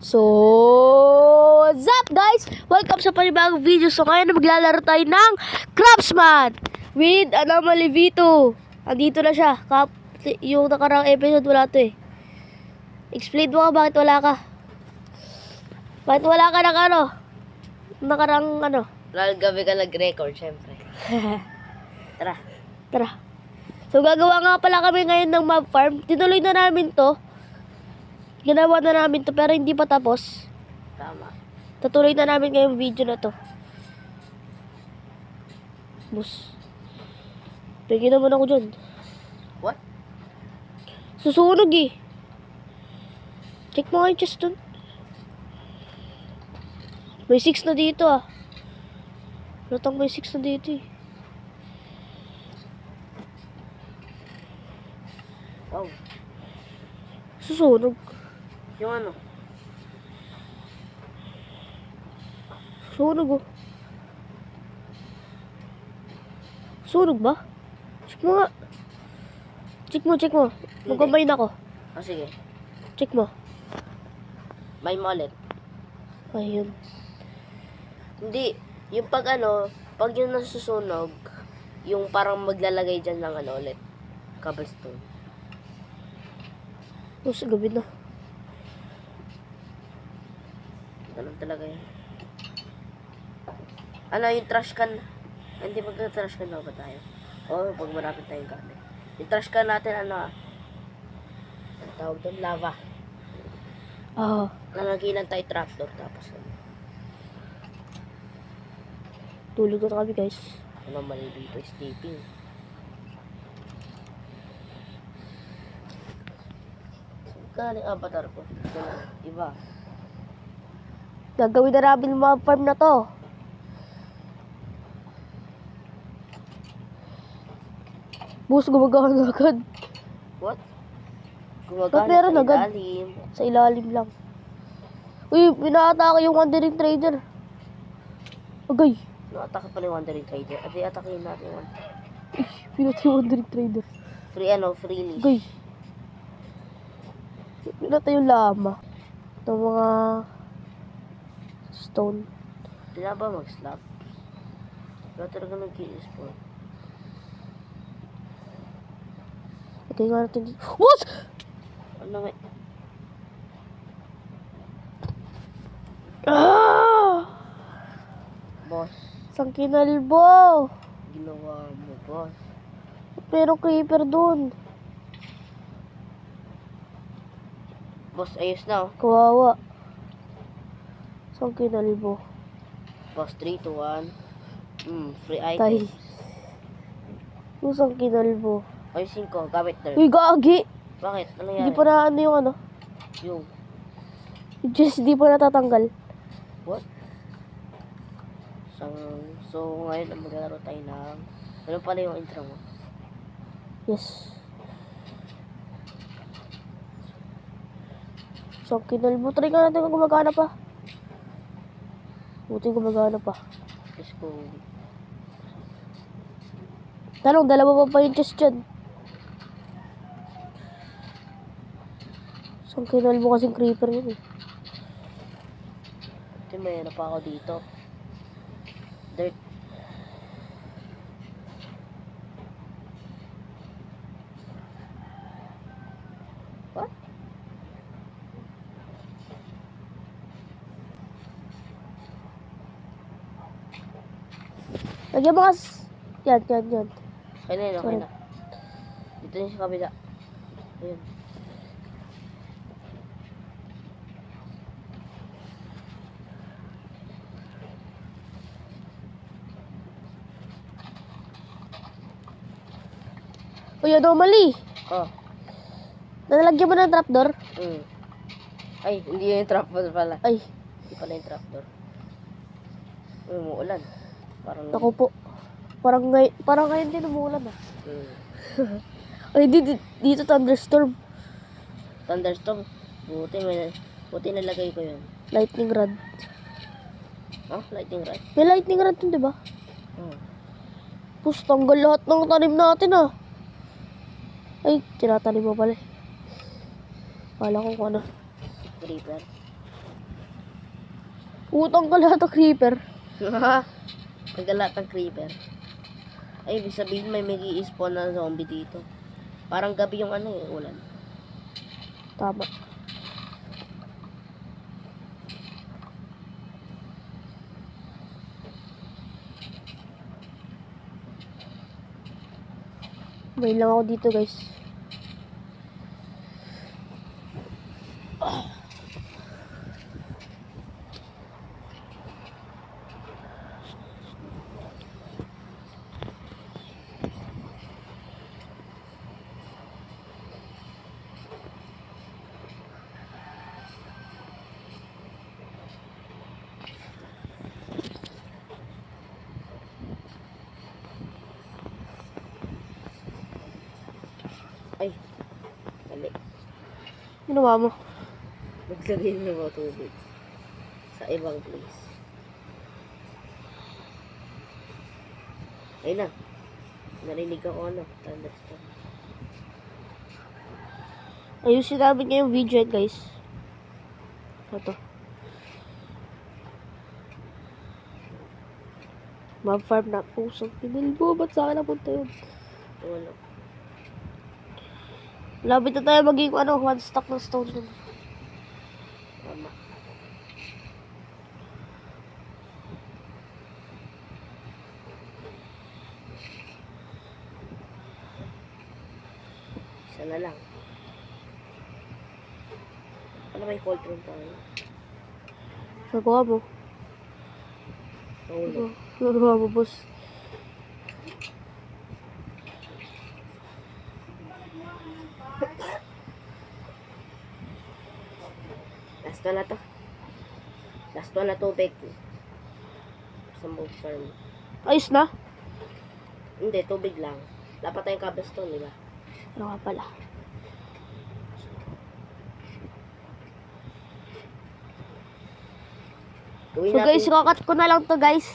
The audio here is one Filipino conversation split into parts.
So, what's up guys? Welcome sa panibagong video. So, ngayon maglalaro tayo ng Craftsman with Anomaly V2. Andito na siya. Yung nakarang episode wala to eh. Explain mo ka bakit wala ka. Bakit wala ka ng ano? Nakarang ano? Lalo gabi ka nag-record, syempre. Tara. Tara. So, gagawa nga pala kami ngayon ng mob farm. Tinuloy na namin to. Ginawa na namin to pero hindi pa tapos. Tama. Tutuloy na namin ngayong video na to. Bus. Tingin naman ako dyan. What? Susunog eh. Check mo nga yung chest dun. May 6 na dito ah. Lutang may 6 na dito eh. Wow. Susunog. Yung ano? Sunog oh. Sunog ba? Check mo nga. Check mo. Mag-combine ako. Oh, sige. Check mo. May mullet. Ayun. Hindi. Yung pag ano, pag yung nasusunog, yung parang maglalagay dyan ng ano ulit. Cobblestone. Oh, sa gabi na. Ganun talaga yun. Ano, yung trash can. Hindi magka-trash can na ba tayo? Oo, pag marapit tayong gamit. Yung trash can natin, ano ang tawag doon? Lava. Oo. Nalagilan tayo trapdoor, tapos ano. Tulog na kami guys. Ano, mali dito, sleeping. Galing avatar ko. Iba. Gagawin na namin yung mga farm na to. Bus, gumagana agad. What? Ba't meron Gumagana sa agad? ilalim. Sa ilalim lang. Uy, pinaatake yung Wandering Trader. Agay. No-atake pala yung Wandering Trader. At i-atakein natin yung Pinatay yung Wandering Trader. free leash. Agay. Pinatay yung lama. Ito mga stone. Hindi na ba mag-slap? Wala talaga nag-i-spawn. Ito nga natin dito. What? Ano nga? Ah! Boss. Isang kinalbo. Ginawa mo, boss. Pero creeper dun. Boss, ayos na oh. Kawawa. Isang kinalbo. Boss, 3, 2, 1. Free Tay. items. Isang kinalbo. Ayusin ko, gamit na rin. Uy, gagi. Bakit? Ano yan? Hindi pa na ano yung ano. Yung. Yung chest di pa natatanggal. What? So ngayon maglalaro tayo ng... Ano pala yung intro mo? Yes. So, kinalbo. Try ka natin kung gumagana pa. Buti gumagana pa. Let's go. Tanong, dalawa pa yung chest dyan. So, kinalbo kasing creeper yun eh. Ito may ano pa ako dito. Dirt. What? Lagyan mo kas... Yan. Okay na yun, okay Sorry. na. Dito yung sa kabila. Ayun. Uy, anomaly! Oh. Nalagyan mo ng trapdoor? Ay, hindi yun yung trapdoor pala. Ay, Hindi pala yung trapdoor. Uy, umuulan. Parang... ako po. Parang ngayon din umuulan ah. Ay, dito thunderstorm. Thunderstorm. Buti nalagay ko yun. Lightning rod. Oh, lightning rod. May lightning rod yun, diba? Tapos tanggal lahat ng tanim natin ah. Ay, tinatanim mo pala. Kala ko kung ano. Creeper. Utang ka lahat ng creeper. Nagalat ng creeper. Ay, ibig sabihin may i-spawn na zombie dito. Parang gabi yung ano eh, ulan. Tama. May lang ako dito, guys. Ay, mali. Ginawa mo. Naglagay na ako tubig sa ibang place. Ayun na. Narinig ako ano, thunderstorm. Ayusin namin ngayong video, guys. Ito. Mob farm na pusong pinilbo. Ba't sa akin napunta yun? Wala. Labit na tayo maging one stack ng stone. Tama. Isa na lang. Ano may cold room tayo? Nagawa mo. Naulo. Nagawa mo, boss. Last one na to. Last one na tubig. Sa mob farm. Ayos na. Hindi, tubig lang. Dapat tayong cobblestone, di ba? Ano nga pala. Gawin So guys, kakat ko na lang to, guys.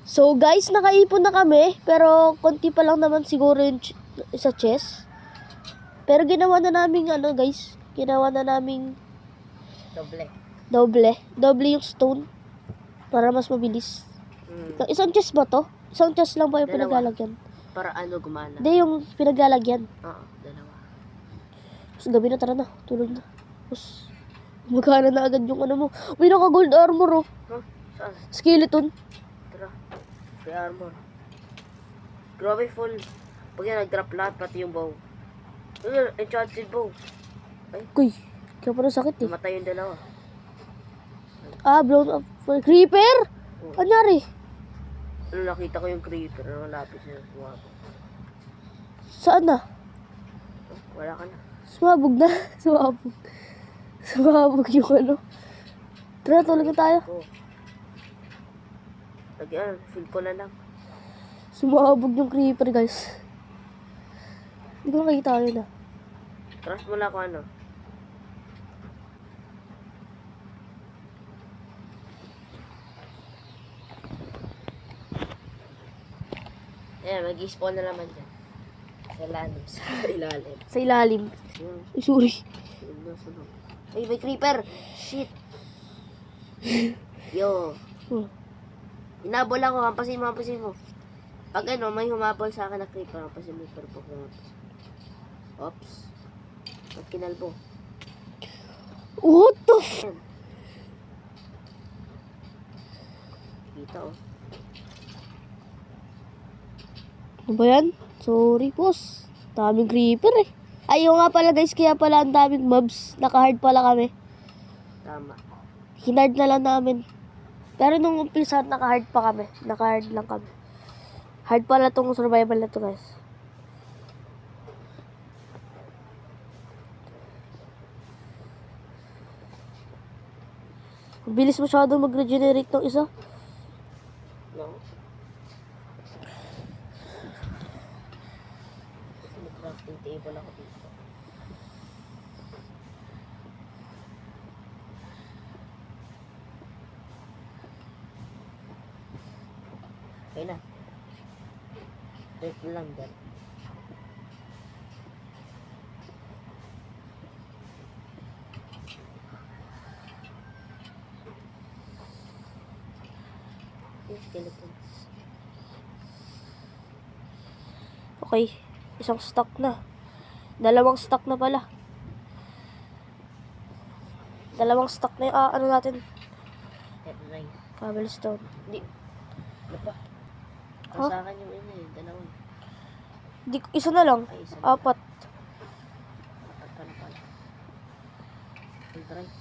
So guys, nakaipon na kami. Pero konti pa lang naman siguro yung sa chest. Pero ginawa na namin ano, guys. Ginawa na namin doble. Doble yung stone. Para mas mabilis. Isang chest ba to? Isang chest lang ba yung Dalawa. pinaglalagyan? Para ano gumana. Hindi, yung pinaglalagyan. Oo, dalawa. Tapos gabi na, tara na. Tulog na. Tapos, magkana na agad yung ano mo. Uy, naka-gold armor, oh. Huh? Saan? Skeleton. Tara. Free armor. Grabe full. Pag yan, nag-drop lahat, pati yung bow. Ayun, enchanted bow. Kuy, kaya parang sakit eh. Namatay yung dalawa. Ah, blown up. Creeper? Oo. Anyari? Ano, nakita ko yung creeper. Ano, lapis na suwabo. Saan na? Wala ka na. Sumabog na. Sumabog. Sumabog yung ano. Tara, tulog na tayo. Oo. Lagyan, feel ko na lang. Sumabog yung creeper, guys. Hindi ko nakikita yun ah. Trust mo na ako ano. Ayan, mag-spawn na naman dyan. Sa ilalim. Sa ilalim. Sa ilalim. Yun. Ay, sorry. Yun na, sunod. Ay, may creeper! Shit! Yo. Hmm. Inabol ako, hampasin mo. Pag ano, may humabol sa akin na creeper, hampasin mo, pero pag oops. Pag kinalbo. What the f... Ayan. Kita oh. Ano ba yan? Sorry, boss. Daming creeper eh. Ayun nga pala, guys, kaya pala ang daming mobs. Naka-hard pala kami. Tama. Hinard na lang namin. Pero nung umpisa, naka-hard pa kami. Naka-hard lang kami. Hard pala tong survival na to, guys. Ang bilis masyado mag-regenerate ng isa. No? May crafting table ako dito. Okay na. Wait lang dyan. Yung skeletons. Okay. Isang stock na. Dalawang stock na pala. Dalawang stock na yung ano natin. That's nice. Cobblestone. Hindi. Ano pa? Huh? Sa akin yung dalawa. Isa na lang. Ay, isa na. Apat. Apat pa na pala. Alright.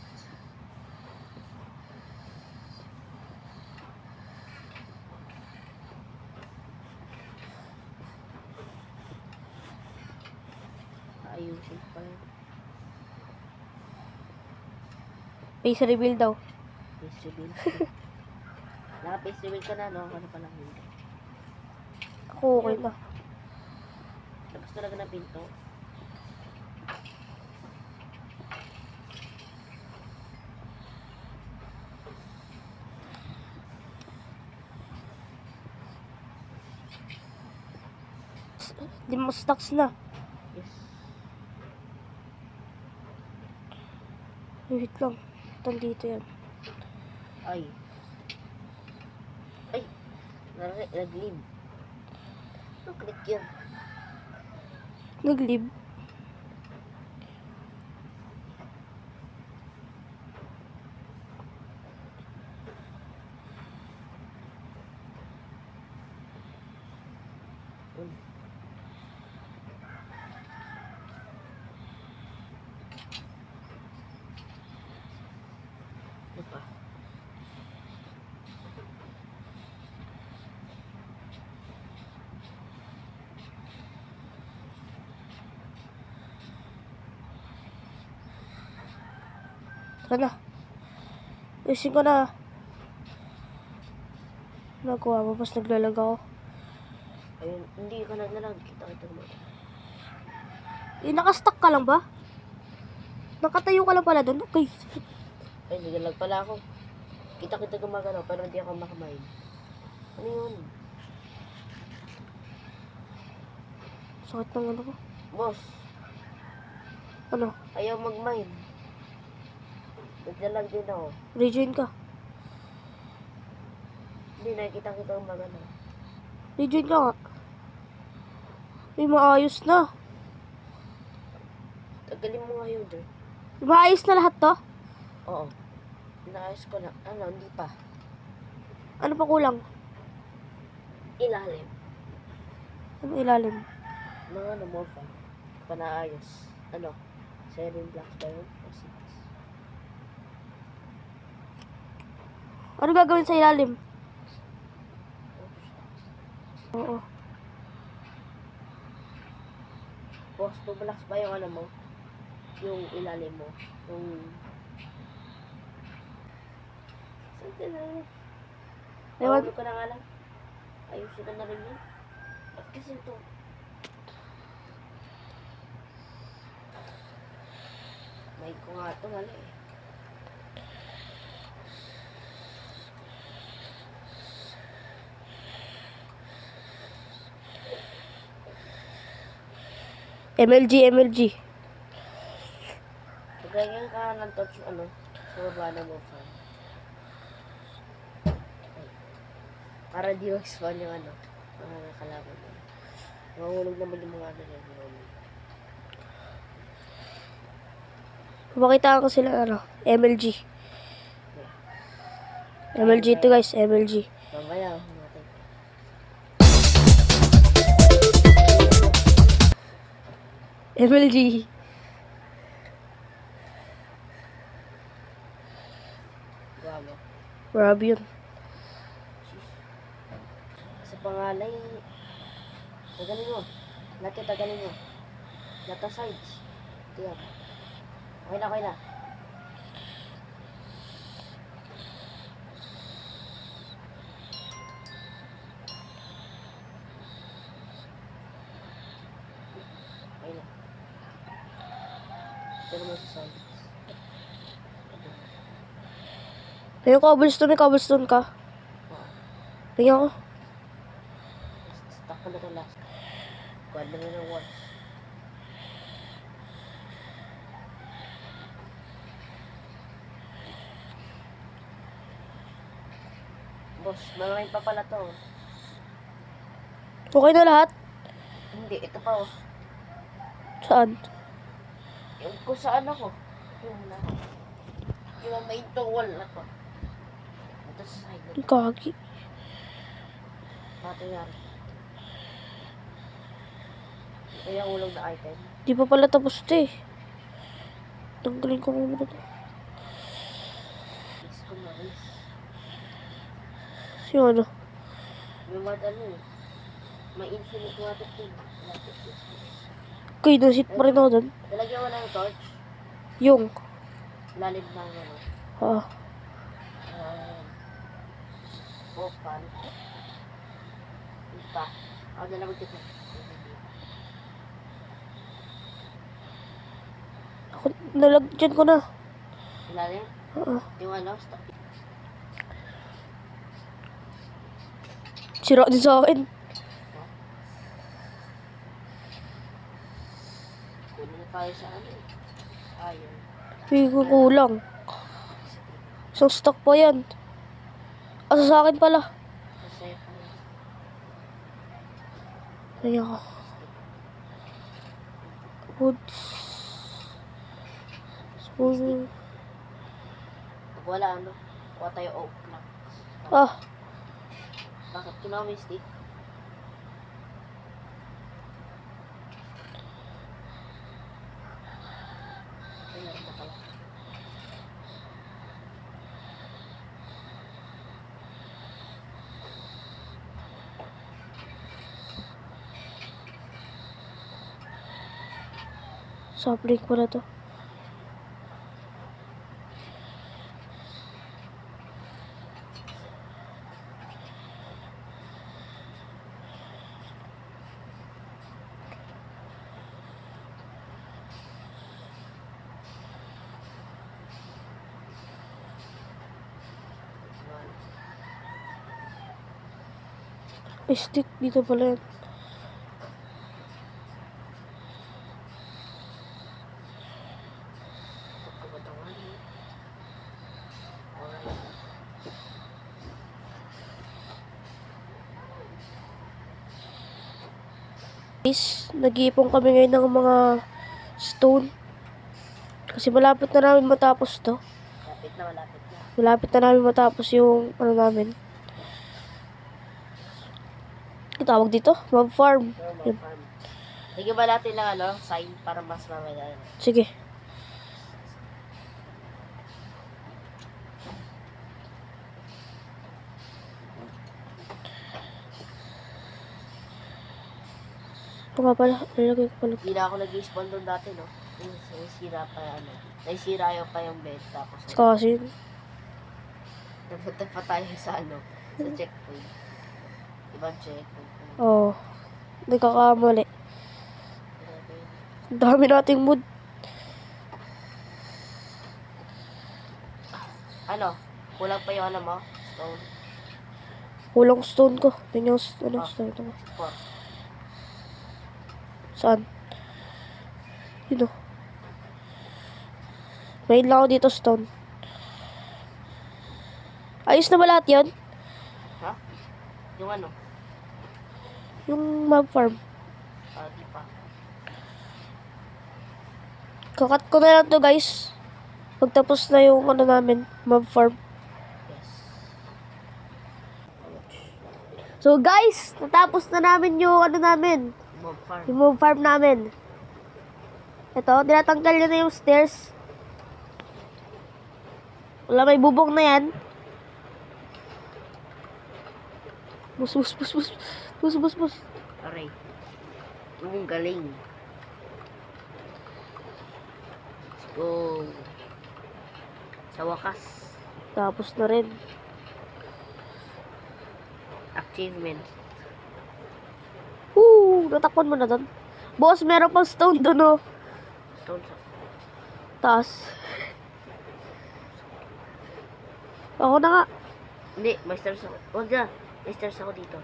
Ayusin pa yun. Face reveal daw. Face reveal. Naka-face reveal ka na, no? Ano pa lang hindi. Ako okay na. Labas talaga ng pinto. Di mo stocks na. Yes. Wait lang. Dito yan. Ay. Ay. Nag-leave. Ano click yun? Nag-leave. Ano pa? Tara na. Ayusin ko na. Nagawa mo, mas naglalag ako. Ayun, hindi ka naglalag. Kita mo. Nakastock ka lang ba? Nakatayo ka lang pala doon. Okay. Ay, naglalag pala ako. Kita gumagano, pero hindi ako makamay. Ano yun? Sakit ng ano ko. Boss, Ano? ayaw mag-mine. Naglalag din ako. Rejoin ka. Hindi, nakikita gumagano. Rejoin ka nga. May maayos na. Tagalin mo nga yun, Jer. Maayos na lahat to? Oo. Naayos ko na. Ano, hindi pa. Ano pa kulang? Ilalim. Ano ilalim? Mga ano mo pa. Panaayos. Ano? 7 blocks ba yun? O 6? Ano gagawin sa ilalim? Oo. Boss, 2 blocks ba yung ano mo? Yung ilalim mo? Yung... Saan na yun? Ewan. Ewan ko na nga lang. Ayusin ko na rin yun. Ba't kasi ito? May ko nga ito, mali eh. MLG. Pagkagyan ka ng torch, ano, sa baba na mo fa. Para di mag-spawn yung ano, mga kalaban mo. Mahulog naman yung mga ano yan. Papakitaan ko sila ano, MLG. MLG to guys, MLG. Mamaya, natin. MLG. Grabe. Grabe yun. Sa pangalay, tagalin mo. Lahat tagalin mo. Lahat ang sides. Ito yan. Okay na. Okay na. Pero mo sa sides. May cobblestone ka. Wow. Tingnan ko. Stuck ka na ito last. Kuha na rin ng walls. Tapos, marami pa pala to. Okay na lahat? Hindi, ito pa oh. Saan? Yung kung saan ako. Yung na. Yung may wall na to. Ito sa side. Kagi. Pato yan. Ito yung ulong na item. Di pa pala tapos ito eh. Tanggalin ko muna ito. Please ko na guys. Yung ano? Yung mga ano eh. May infinite water thing. Okay, nasit pa rin ako dun. Talagyan mo na yung torch. Yung. Lalim na ano. Ah. Oh, pan. Ipa. Ako na lang magtito. Ako, nalagyan ko na. Lalim? Ah. Yung ano? Stop. Sira din sa akin. Kunin na tayo sa ano eh. Ayun. Hindi ko kulang. Isang stock pa yan. Asa sa akin pala. Kasi Ayan ko. Woods. Spoon. pag wala ano. Kuha tayo oak lang. Ah. Bakit? Kinawa mo yung stick? Ayun na pala. Soft drink pala to. May stick dito pala yan. Pagkabatawan eh. Guys, nag-iipon kami ngayon ng mga stone. Kasi malapit na namin matapos to. Malapit na, malapit na. Malapit na namin matapos yung ano namin. Ang tawag dito? Mob farm. Pero may farm. Sige ba natin lang ano, sign para mas mamaya. Sige. Ito nga pala, nilagay ko pala. Hindi na ako nag-spawn doon dati, no? Naisira pa ano. Naisira yung pa yung bed. Tapos, Kasi, napunta pa tayo sa ano, sa checkpoint. Ibang checkpoint. oh, nagkakamali. Grabe yun. Ang dami nating mood. Ano? Kulang pa yung ano mo? Stone. Kulang stone ko. Yan yung ano, Ah. stone ko. 4. Saan? Yun o. May lang ako dito stone. Ayos na ba lahat yun? Ha? Yung ano? Yung mob farm. Di pa. Kakat ko na lang to guys. Pagtapos na yung ano namin, mob farm. Yes. So guys, natapos na namin yung ano namin. Mob farm. Yung mob farm namin. Ito, tinatanggal nyo na yung stairs. Wala, may bubong na yan. Bus. Aray. Ang galing. Let's go. Sa wakas. Tapos na rin. Achievement. Natakpan mo na doon. Boss, meron pang stone doon oh. Stone sa... Taas. Ako na nga. Hindi, may stairs ako. Huwag na. May stairs ako dito.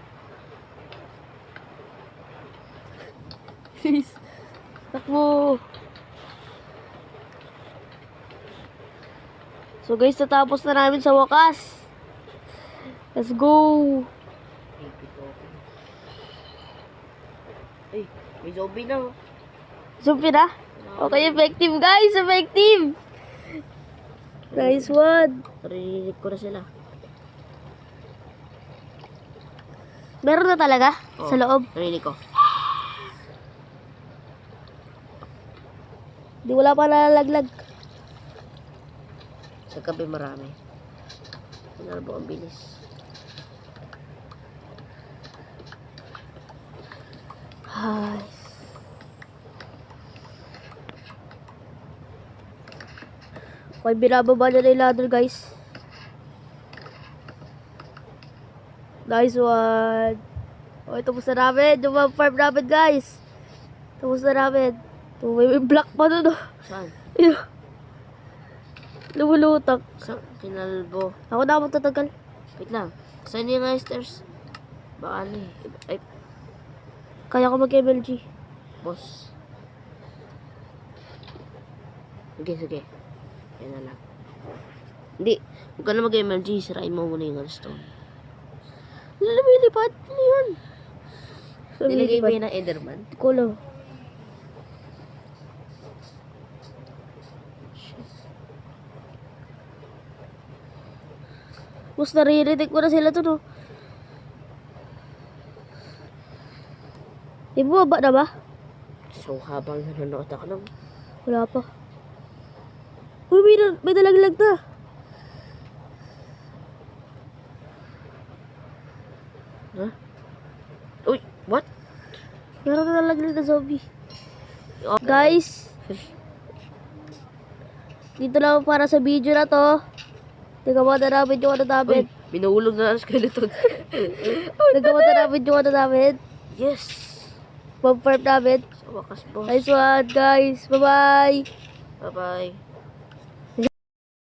Takbo. So guys, natapos na namin sa wakas. Let's go. Ay, may zombie na. Zombie na. Okay, effective guys. Effective. Nice one. Narinig ko na sila. Meron na talaga Oh, sa loob. narinig ko. Di wala pa nalalaglag. Sa gabi marami. Pinalbo ang bilis. Ay. Okay, binababa na yung ladder guys. Nice one. Okay, tapos na namin. Yung mga farm namin guys. Tapos na namin. Ito, may block pa doon. Oh. Saan? Ayun. Lumulutak. Saan? Kinalbo. Ako na magtatagal. Wait lang. Saan yung stairs? Baka ano eh. Ay, Kaya ko mag-MLG. boss. Sige, sige. Yan na lang. Hindi. Huwag ka na mag-MLG. Sirain mo muna yung stone. Lumilipad. Ano yun? Nilagay mo yun ng Enderman? Hindi ko lang. Mas naririnig ko na sila to, no? Di bumaba na ba? So, habang nanonood ako lang. Wala pa. Uy, may nalaglag na. Huh? Uy, what? Meron na nalaglag na zombie. Oh, Guys, dito lang para sa video na to. Nagawa na namin yung ano namin. Uy, binulog na ang skeleton. Nagawa na namin yung ano namin. Yes! Pump farm namin. Sa wakas, boss. Nice one, guys. Bye-bye. Bye-bye.